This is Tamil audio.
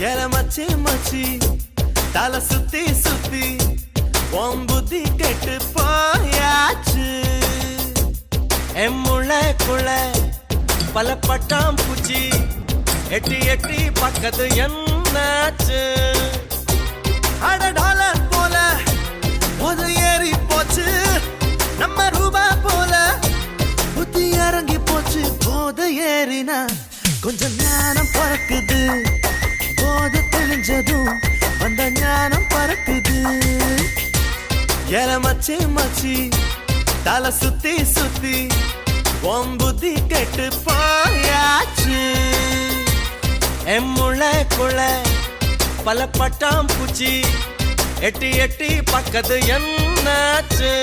ஏல மச்சி மச்சி தலை சுத்தி சுத்தி உன் புத்தி கெட்டு போயாச்சு. என் முளைக்குள்ள பல பட்டாம் பூச்சி எட்டி எட்டி பக்கத்து என்னாச்சு. அட டாலர் போல போது ஏறி போச்சு நம்ம ரூபா போல புத்தி இறங்கி போச்சு. போத ஏறினா கொஞ்சம் ஞானம் பறக்குது, போத தெளிஞ்சதும் வந்த ஞானம் பறக்குது. ஏல மச்சி மச்சி தலை சுத்தி சுத்தி உன் புத்தி கெட்டு போயாச்சு. என் முளைக்குள்ள பல பட்டாம் பூச்சி எட்டி எட்டி பக்கத்து என்னாச்சு.